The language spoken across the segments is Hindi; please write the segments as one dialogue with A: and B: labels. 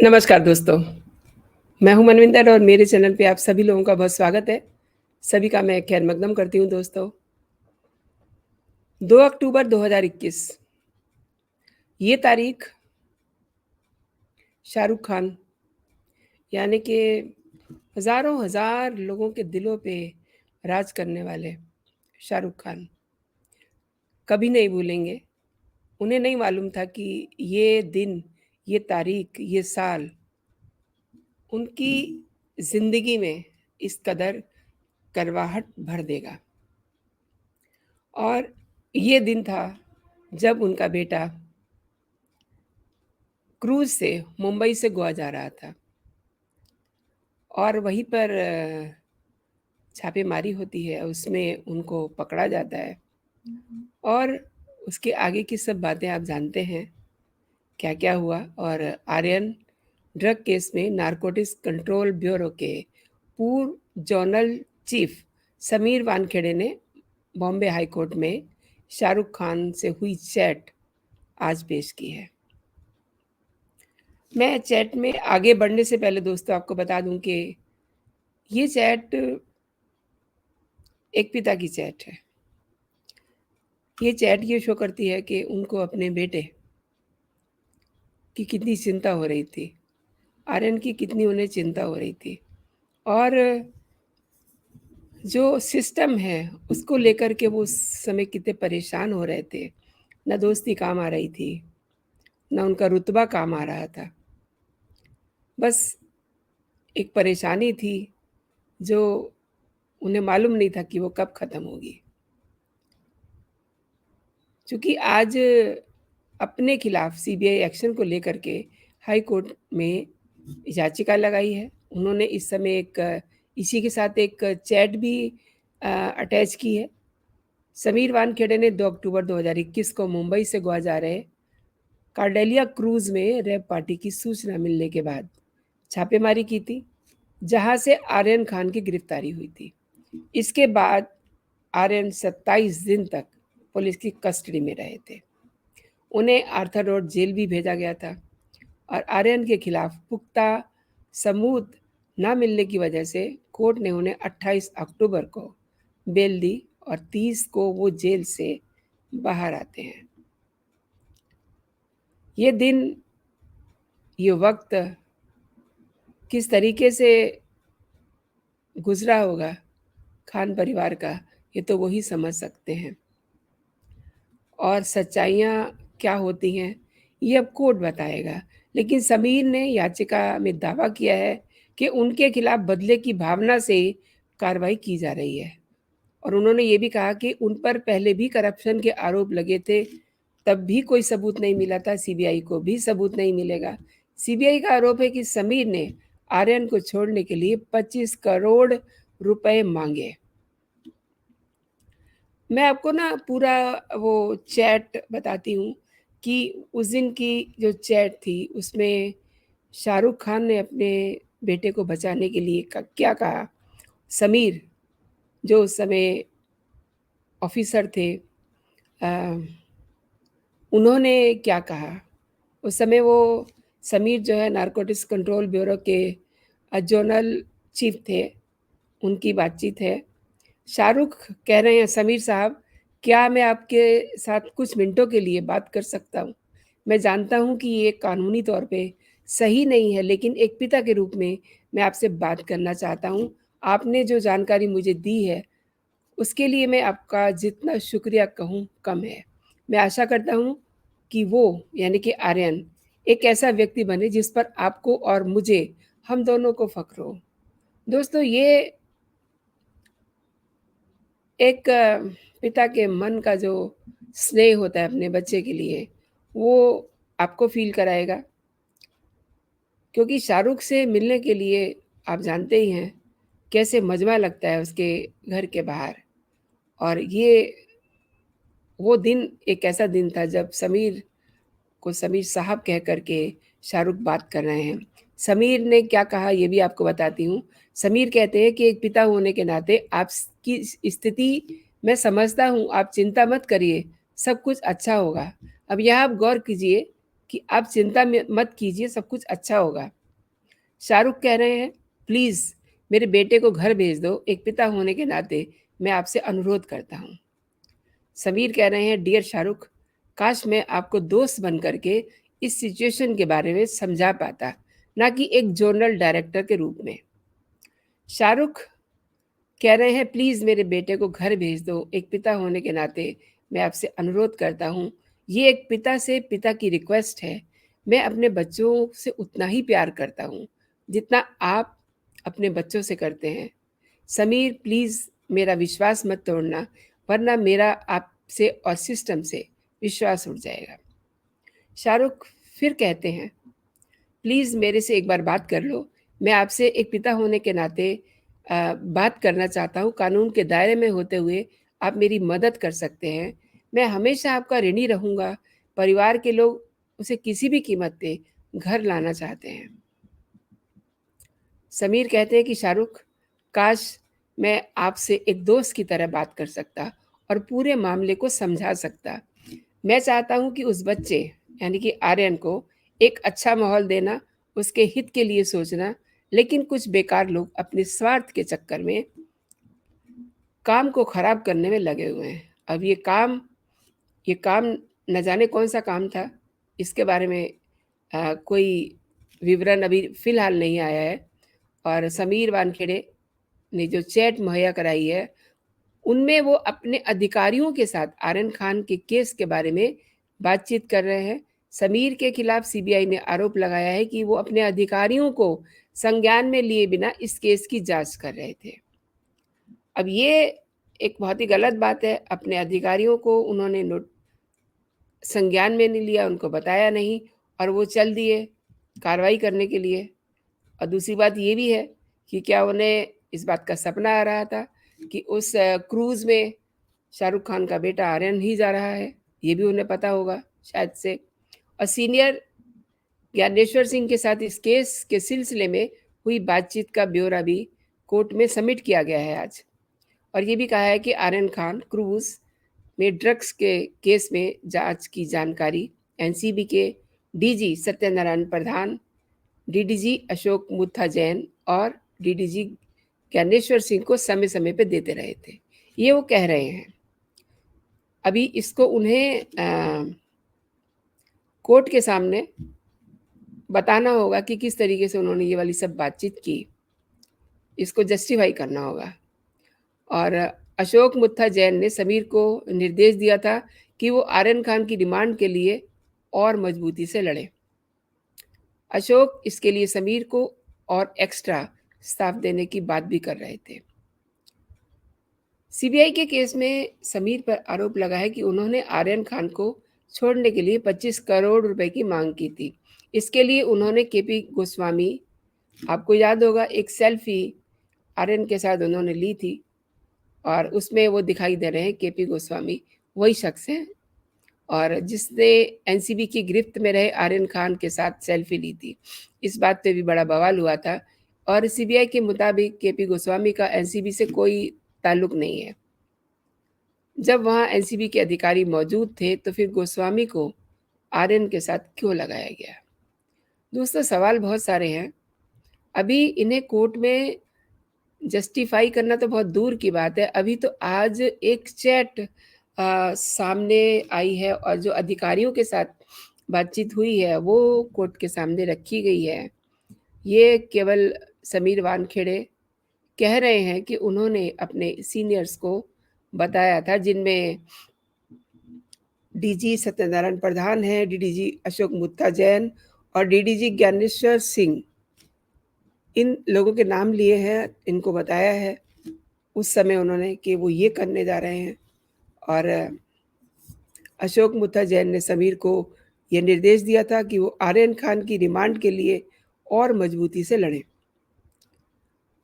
A: नमस्कार दोस्तों, मैं हूँ मनविंदर और मेरे चैनल पे आप सभी लोगों का बहुत स्वागत है। सभी का मैं खैर मकदम करती हूँ दोस्तों। 2 अक्टूबर 2021 ये तारीख शाहरुख खान यानी कि हज़ारों हज़ार लोगों के दिलों पे राज करने वाले शाहरुख खान कभी नहीं भूलेंगे। उन्हें नहीं मालूम था कि ये दिन, ये तारीख, ये साल उनकी ज़िंदगी में इस कदर करवाहट भर देगा। और ये दिन था जब उनका बेटा क्रूज़ से मुंबई से गोवा जा रहा था और वहीं पर छापेमारी होती है, उसमें उनको पकड़ा जाता है और उसके आगे की सब बातें आप जानते हैं, क्या-क्या हुआ। और आर्यन ड्रग केस में नारकोटिक्स कंट्रोल ब्यूरो के पूर्व जोनल चीफ समीर वानखेड़े ने बॉम्बे हाई कोर्ट में शाहरुख खान से हुई चैट आज पेश की है। मैं चैट में आगे बढ़ने से पहले दोस्तों आपको बता दूं कि ये चैट एक पिता की चैट है। ये चैट ये शो करती है कि उनको अपने बेटे की कितनी चिंता हो रही थी, आर्यन की कितनी उन्हें चिंता हो रही थी और जो सिस्टम है उसको लेकर के वो उस समय कितने परेशान हो रहे थे। ना दोस्ती काम आ रही थी, ना उनका रुतबा काम आ रहा था। बस एक परेशानी थी जो उन्हें मालूम नहीं था कि वो कब ख़त्म होगी। चूँकि आज अपने खिलाफ सीबीआई एक्शन को लेकर के हाई कोर्ट में याचिका लगाई है। उन्होंने इस समय इसी के साथ एक चैट भी अटैच की है। समीर वानखेड़े ने 2 अक्टूबर 2021 को मुंबई से गोवा जा रहे कार्डेलिया क्रूज़ में रेव पार्टी की सूचना मिलने के बाद छापेमारी की थी, जहां से आर्यन खान की गिरफ्तारी हुई थी। इसके बाद आर्यन 27 दिन तक पुलिस की कस्टडी में रहे थे। उन्हें आर्थर रोड जेल भी भेजा गया था और आर्यन के खिलाफ पुख्ता सबूत न मिलने की वजह से कोर्ट ने उन्हें 28 अक्टूबर को बेल दी और 30 को वो जेल से बाहर आते हैं। ये दिन, ये वक्त किस तरीके से गुजरा होगा खान परिवार का, ये तो वही समझ सकते हैं। और सच्चाइयाँ क्या होती हैं, ये अब कोर्ट बताएगा। लेकिन समीर ने याचिका में दावा किया है कि उनके खिलाफ बदले की भावना से कार्रवाई की जा रही है और उन्होंने ये भी कहा कि उन पर पहले भी करप्शन के आरोप लगे थे, तब भी कोई सबूत नहीं मिला था, सीबीआई को भी सबूत नहीं मिलेगा। सीबीआई का आरोप है कि समीर ने आर्यन को छोड़ने के लिए 25 करोड़ रुपए माँगे। मैं आपको ना पूरा वो चैट बताती हूँ कि उस दिन की जो चैट थी उसमें शाहरुख खान ने अपने बेटे को बचाने के लिए क्या कहा। समीर जो उस समय ऑफिसर थे, अ, उन्होंने क्या कहा उस समय। वो समीर जो है नारकोटिक्स कंट्रोल ब्यूरो के जोनल चीफ थे, उनकी बातचीत है। शाहरुख कह रहे हैं, समीर साहब, क्या मैं आपके साथ कुछ मिनटों के लिए बात कर सकता हूँ? मैं जानता हूँ कि ये कानूनी तौर पे सही नहीं है, लेकिन एक पिता के रूप में मैं आपसे बात करना चाहता हूँ। आपने जो जानकारी मुझे दी है, उसके लिए मैं आपका जितना शुक्रिया कहूँ कम है। मैं आशा करता हूँ कि वो यानी कि आर्यन एक ऐसा व्यक्ति बने जिस पर आपको और मुझे, हम दोनों को फ़ख्र हो। दोस्तों, ये एक पिता के मन का जो स्नेह होता है अपने बच्चे के लिए, वो आपको फ़ील कराएगा। क्योंकि शाहरुख से मिलने के लिए आप जानते ही हैं, कैसे मजमा लगता है उसके घर के बाहर। और ये वो दिन एक ऐसा दिन था जब समीर को समीर साहब कह कर के शाहरुख बात कर रहे हैं। समीर ने क्या कहा ये भी आपको बताती हूँ। समीर कहते हैं कि एक पिता होने के नाते आपकी स्थिति मैं समझता हूँ, आप चिंता मत करिए, सब कुछ अच्छा होगा। अब यहाँ आप गौर कीजिए कि आप चिंता में मत कीजिए, सब कुछ अच्छा होगा। शाहरुख कह रहे हैं, प्लीज़ मेरे बेटे को घर भेज दो, एक पिता होने के नाते मैं आपसे अनुरोध करता हूँ। समीर कह रहे हैं, डियर शाहरुख, काश मैं आपको दोस्त बन करके इस सिचुएशन के बारे में समझा पाता, ना कि एक जर्नल डायरेक्टर के रूप में। शाहरुख कह रहे हैं, प्लीज़ मेरे बेटे को घर भेज दो, एक पिता होने के नाते मैं आपसे अनुरोध करता हूँ। ये एक पिता से पिता की रिक्वेस्ट है। मैं अपने बच्चों से उतना ही प्यार करता हूँ, जितना आप अपने बच्चों से करते हैं। समीर, प्लीज़ मेरा विश्वास मत तोड़ना, वरना मेरा आपसे और सिस्टम से विश्वास उठ जाएगा। शाहरुख फिर कहते हैं, प्लीज़ मेरे से एक बार बात कर लो। मैं आपसे एक पिता होने के नाते बात करना चाहता हूँ। कानून के दायरे में होते हुए आप मेरी मदद कर सकते हैं। मैं हमेशा आपका ऋणी रहूँगा। परिवार के लोग उसे किसी भी कीमत पे घर लाना चाहते हैं। समीर कहते हैं कि शाहरुख, काश मैं आपसे एक दोस्त की तरह बात कर सकता और पूरे मामले को समझा सकता। मैं चाहता हूँ कि उस बच्चे यानी कि आर्यन को एक अच्छा माहौल देना, उसके हित के लिए सोचना, लेकिन कुछ बेकार लोग अपने स्वार्थ के चक्कर में काम को खराब करने में लगे हुए हैं। अब ये काम न जाने कौन-सा काम था, इसके बारे में कोई विवरण अभी फ़िलहाल नहीं आया है। और समीर वानखेड़े ने जो चैट मुहैया कराई है, उनमें वो अपने अधिकारियों के साथ आर्यन खान के केस के बारे में बातचीत कर रहे हैं। समीर के खिलाफ सीबीआई ने आरोप लगाया है कि वो अपने अधिकारियों को संज्ञान में लिए बिना इस केस की जांच कर रहे थे। अब ये एक बहुत ही गलत बात है। अपने अधिकारियों को उन्होंने संज्ञान में नहीं लिया, उनको बताया नहीं और वो चल दिए कार्रवाई करने के लिए। और दूसरी बात ये भी है कि क्या उन्हें इस बात का सपना आ रहा था कि उस क्रूज़ में शाहरुख खान का बेटा आर्यन ही जा रहा है? ये भी उन्हें पता होगा शायद से। और सीनियर ज्ञानेश्वर सिंह के साथ इस केस के सिलसिले में हुई बातचीत का ब्यौरा भी कोर्ट में सबमिट किया गया है आज। और ये भी कहा है कि आर्यन खान क्रूज़ में ड्रग्स के केस में जांच की जानकारी एनसीबी के डीजी सत्यनारायण प्रधान, डीडीजी अशोक मुथा जैन और डीडीजी ज्ञानेश्वर सिंह को समय-समय पे देते रहे थे। ये वो कह रहे हैं। अभी इसको उन्हें कोर्ट के सामने बताना होगा कि किस तरीके से उन्होंने ये वाली सब बातचीत की। इसको जस्टिफ़ाई करना होगा। और अशोक मुत्था जैन ने समीर को निर्देश दिया था कि वो आर्यन खान की डिमांड के लिए और मजबूती से लड़े। अशोक इसके लिए समीर को और एक्स्ट्रा स्टाफ देने की बात भी कर रहे थे। सीबीआई के केस में समीर पर आरोप लगा है कि उन्होंने आर्यन खान को छोड़ने के लिए 25 करोड़ रुपए की मांग की थी। इसके लिए उन्होंने केपी गोस्वामी, आपको याद होगा एक सेल्फी आर्यन के साथ उन्होंने ली थी और उसमें वो दिखाई दे रहे हैं केपी गोस्वामी, वही शख्स हैं और जिसने एनसीबी की गिरफ्त में रहे आर्यन खान के साथ सेल्फी ली थी। इस बात पे भी बड़ा बवाल हुआ था और सीबीआई के मुताबिक केपी गोस्वामी का एनसीबी से कोई ताल्लुक नहीं है। जब वहाँ एनसीबी के अधिकारी मौजूद थे, तो फिर गोस्वामी को आर्यन के साथ क्यों लगाया गया? दोस्तों, सवाल बहुत सारे हैं। अभी इन्हें कोर्ट में जस्टिफाई करना तो बहुत दूर की बात है। अभी तो आज एक चैट सामने आई है और जो अधिकारियों के साथ बातचीत हुई है, वो कोर्ट के सामने रखी गई है। ये केवल समीर वानखेड़े कह रहे हैं कि उन्होंने अपने सीनियर्स को बताया था, जिनमें डीजी सत्यनारायण प्रधान हैं, डीडीजी अशोक मुत्था जैन और डीडीजी ज्ञानेश्वर सिंह। इन लोगों के नाम लिए हैं, इनको बताया है उस समय उन्होंने कि वो ये करने जा रहे हैं और अशोक मुत्था जैन ने समीर को ये निर्देश दिया था कि वो आर्यन खान की रिमांड के लिए और मजबूती से लड़ें।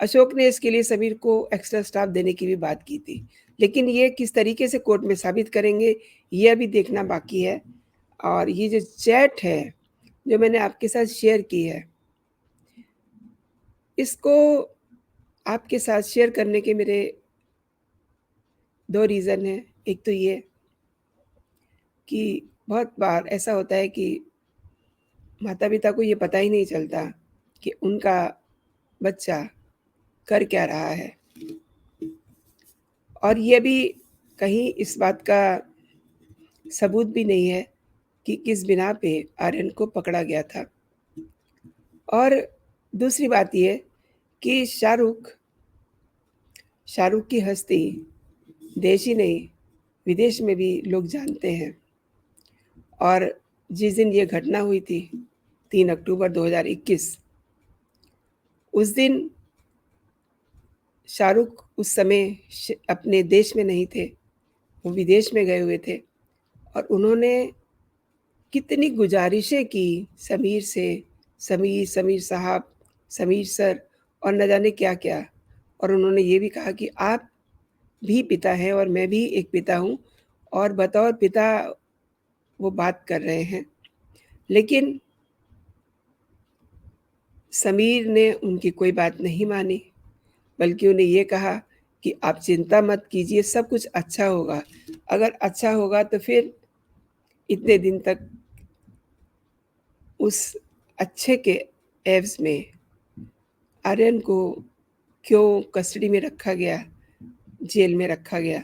A: अशोक ने इसके लिए समीर को एक्स्ट्रा स्टाफ देने की भी बात की थी, लेकिन ये किस तरीके से कोर्ट में साबित करेंगे, ये अभी देखना बाकी है। और ये जो चैट है, जो मैंने आपके साथ शेयर की है, इसको आपके साथ शेयर करने के मेरे 2 रीज़न हैं। एक तो ये कि बहुत बार ऐसा होता है कि माता-पिता को ये पता ही नहीं चलता कि उनका बच्चा कर क्या रहा है। और ये भी कहीं इस बात का सबूत भी नहीं है कि किस बिना पे आर्यन को पकड़ा गया था। और दूसरी बात ये कि शाहरुख की हस्ती देश ही नहीं, विदेश में भी लोग जानते हैं। और जिस दिन ये घटना हुई थी, 3 अक्टूबर 2021, उस दिन शाहरुख उस समय अपने देश में नहीं थे, वो विदेश में गए हुए थे। और उन्होंने कितनी गुज़ारिशें की समीर से, समीर साहब, समीर सर और न जाने क्या-क्या। और उन्होंने ये भी कहा कि आप भी पिता हैं और मैं भी एक पिता हूँ, और बतौर पिता वो बात कर रहे हैं। लेकिन समीर ने उनकी कोई बात नहीं मानी, बल्कि उन्हें ये कहा कि आप चिंता मत कीजिए, सब कुछ अच्छा होगा। अगर अच्छा होगा तो फिर इतने दिन तक उस अच्छे के एवज़ में आर्यन को क्यों कस्टडी में रखा गया, जेल में रखा गया?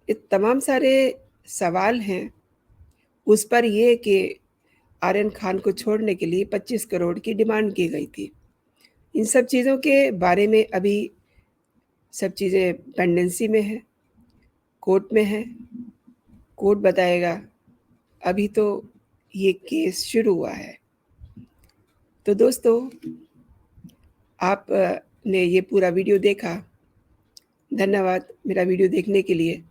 A: ये तमाम सारे सवाल हैं। उस पर ये कि आर्यन खान को छोड़ने के लिए 25 करोड़ की डिमांड की गई थी। इन सब चीज़ों के बारे में अभी सब चीज़ें पेंडेंसी में हैं, कोर्ट में हैं, कोर्ट बताएगा। अभी तो ये केस शुरू हुआ है। तो दोस्तों, आप ने ये पूरा वीडियो देखा, धन्यवाद मेरा वीडियो देखने के लिए।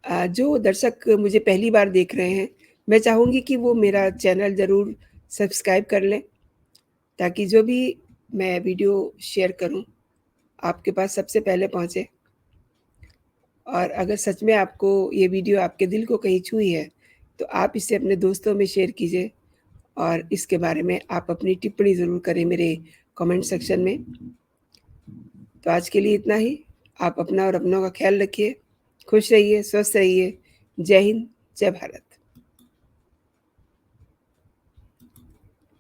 A: जो दर्शक मुझे पहली बार देख रहे हैं, मैं चाहूँगी कि वो मेरा चैनल ज़रूर सब्सक्राइब कर लें, ताकि जो भी मैं वीडियो शेयर करूँ, आपके पास सबसे पहले पहुँचे। और अगर सच में आपको ये वीडियो आपके दिल को कहीं छुई है, तो आप इसे अपने दोस्तों में शेयर कीजिए और इसके बारे में आप अपनी टिप्पणी ज़रूर करें मेरे कमेंट सेक्शन में। तो आज के लिए इतना ही। आप अपना और अपनों का ख़्याल रखिए, खुश रहिए, स्वस्थ रहिए। जय हिंद, जय भारत।